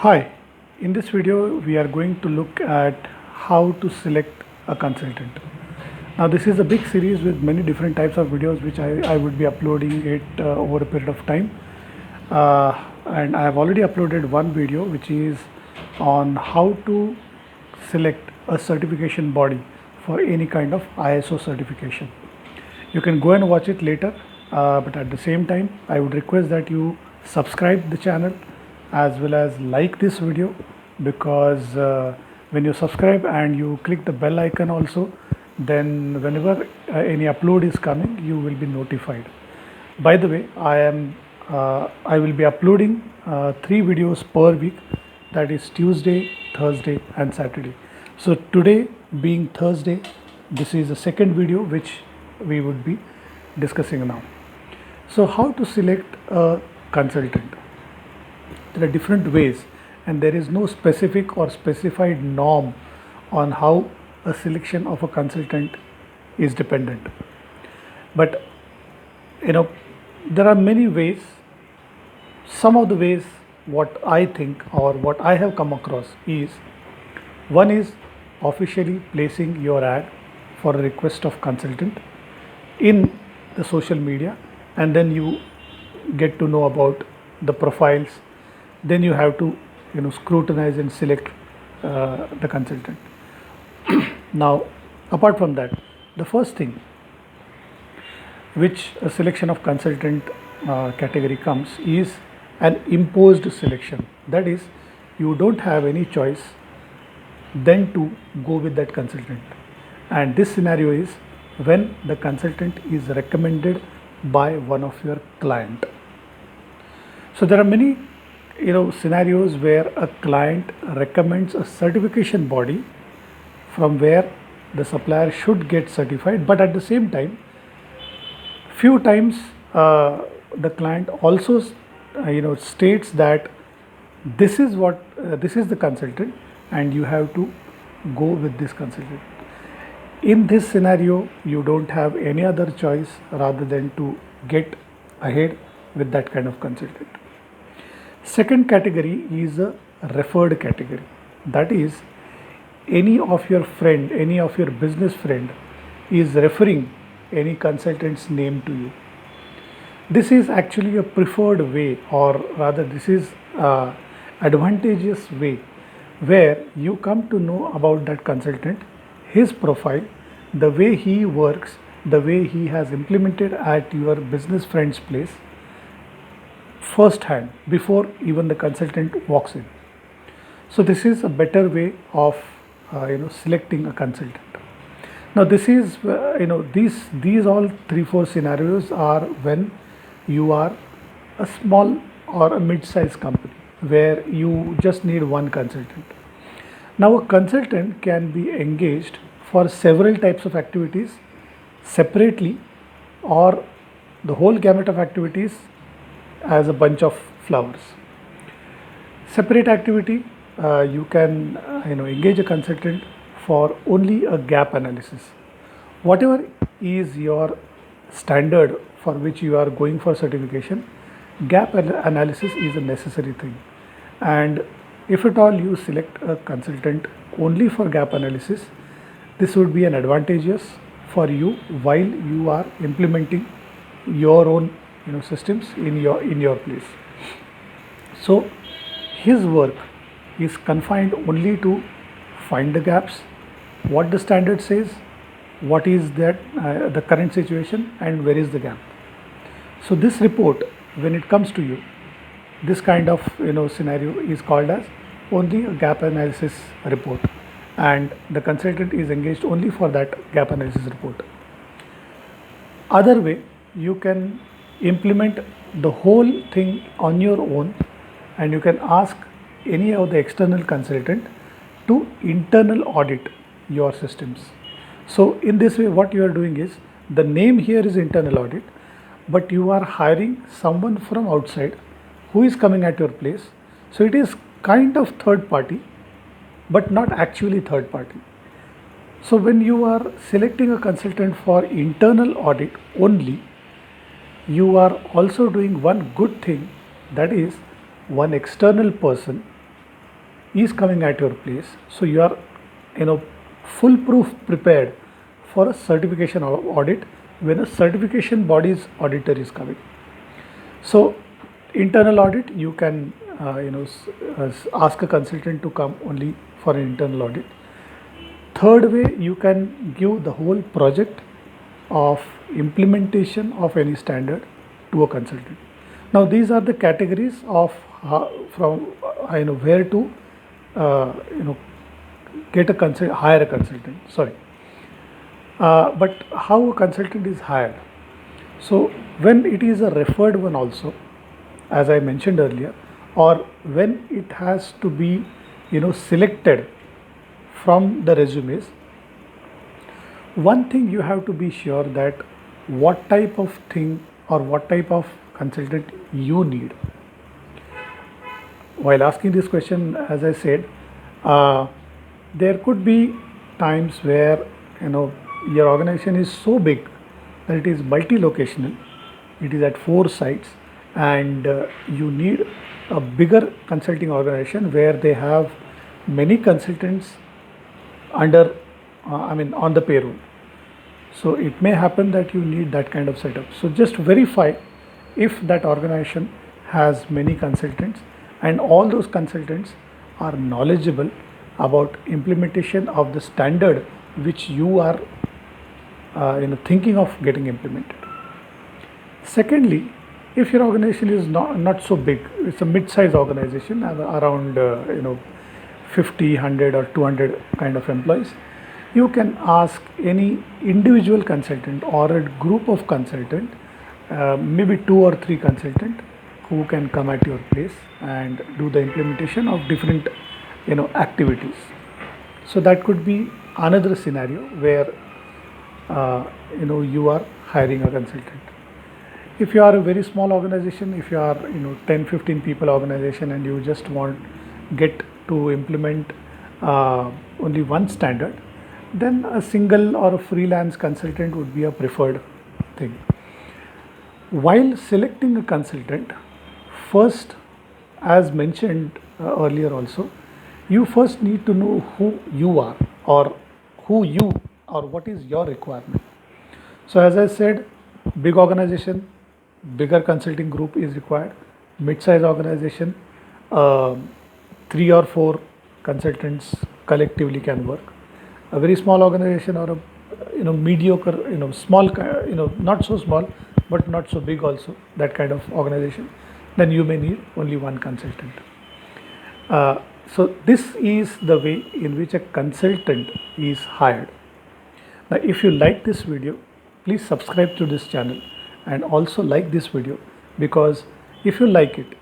Hi, in this video we are going to look at how to select a consultant. Now this is a big series with many different types of videos which I would be uploading it over a period of time. And I have already uploaded one video which is on how to select a certification body for any kind of ISO certification. You can go and watch it later, but at the same time I would request that you subscribe the channel as well as like this video, because when you subscribe and you click the bell icon also, then whenever any upload is coming you will be notified. By the way, I will be uploading 3 videos per week, that is Tuesday, Thursday and Saturday. So today being Thursday, this is the second video which we would be discussing now. So how to select a consultant? There are different ways and there is no specific or specified norm on how a selection of a consultant is dependent. But there are many ways. Some of the ways what I think or what I have come across is, one is officially placing your ad for a request of consultant in the social media, and then you get to know about the profiles. Then you have to scrutinize and select the consultant. Now apart from that, the first thing which a selection of consultant category comes is an imposed selection. That is, you don't have any choice than to go with that consultant, and this scenario is when the consultant is recommended by one of your client. So there are many scenarios where a client recommends a certification body from where the supplier should get certified, but at the same time few times the client also states that this is the consultant and you have to go with this consultant. In this scenario you don't have any other choice rather than to get ahead with that kind of consultant. Second category is a referred category. That is, any of your friend, any of your business friend is referring any consultant's name to you. This is actually a preferred way, or rather this is advantageous way, where you come to know about that consultant, his profile, the way he works, the way he has implemented at your business friend's place first hand before even the consultant walks in. So this is a better way of selecting a consultant. Now this is these all 3-4 scenarios are when you are a small or a mid-sized company where you just need one consultant. Now a consultant can be engaged for several types of activities separately, or the whole gamut of activities as a bunch of flowers. Separate activity, you can engage a consultant for only a gap analysis. Whatever is your standard for which you are going for certification, gap analysis is a necessary thing. And if at all you select a consultant only for gap analysis, this would be an advantageous for you while you are implementing your own systems in your place. So his work is confined only to find the gaps, what the standard says, what is that the current situation, and where is the gap. So this report, when it comes to you, this kind of scenario is called as only a gap analysis report, and the consultant is engaged only for that gap analysis report. Other way, you can implement the whole thing on your own, and you can ask any of the external consultant to internal audit your systems. So in this way what you are doing is, the name here is internal audit, but you are hiring someone from outside who is coming at your place. So it is kind of third party but not actually third party. So when you are selecting a consultant for internal audit only, you are also doing one good thing, that is, one external person is coming at your place, so you are, you know, foolproof prepared for a certification audit when a certification body's auditor is coming. So internal audit, you can ask a consultant to come only for an internal audit. Third way, you can give the whole project of implementation of any standard to a consultant. Now these are the categories of where to get a hire a consultant. Sorry, but how a consultant is hired? So when it is a referred one also, as I mentioned earlier, or when it has to be selected from the resumes, one thing you have to be sure that what type of thing or what type of consultant you need. While asking this question, as I said, there could be times where your organization is so big that it is multi-locational, it is at 4 sites, and you need a bigger consulting organization where they have many consultants under on the payroll. So it may happen that you need that kind of setup. So just verify if that organization has many consultants and all those consultants are knowledgeable about implementation of the standard which you are thinking of getting implemented. Secondly, if your organization is not so big, it's a mid-size organization around 50, 100 or 200 kind of employees, you can ask any individual consultant or a group of consultant, maybe 2 or 3 consultant, who can come at your place and do the implementation of different activities. So that could be another scenario where you are hiring a consultant. If you are a very small organization, if you are 10-15 people organization and you just want get to implement only one standard, then a single or a freelance consultant would be a preferred thing. While selecting a consultant, first, as mentioned earlier also, you first need to know who you are or what is your requirement. So as I said, big organization, bigger consulting group is required. Mid-size organization, 3 or 4 consultants collectively can work. A very small organization or a mediocre, small, not so small but not so big also, that kind of organization, then you may need only one consultant. So this is the way in which a consultant is hired. Now if you like this video, please subscribe to this channel and also like this video, because if you like it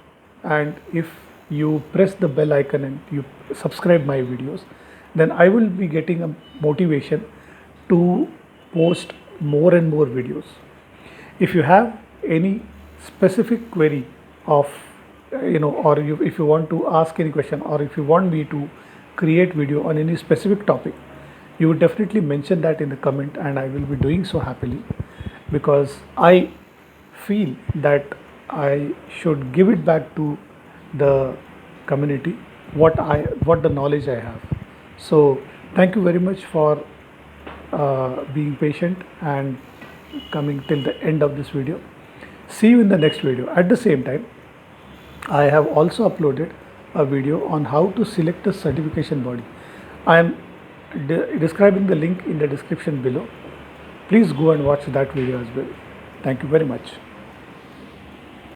and if you press the bell icon and you subscribe my videos, then I will be getting a motivation to post more and more videos. If you have any specific query of if you want to ask any question, or if you want me to create video on any specific topic, you would definitely mention that in the comment, and I will be doing so happily, because I feel that I should give it back to the community what the knowledge I have. So thank you very much for being patient and coming till the end of this video. See you in the next video. At the same time, I have also uploaded a video on how to select a certification body. I am describing the link in the description below. Please go and watch that video as well. Thank you very much.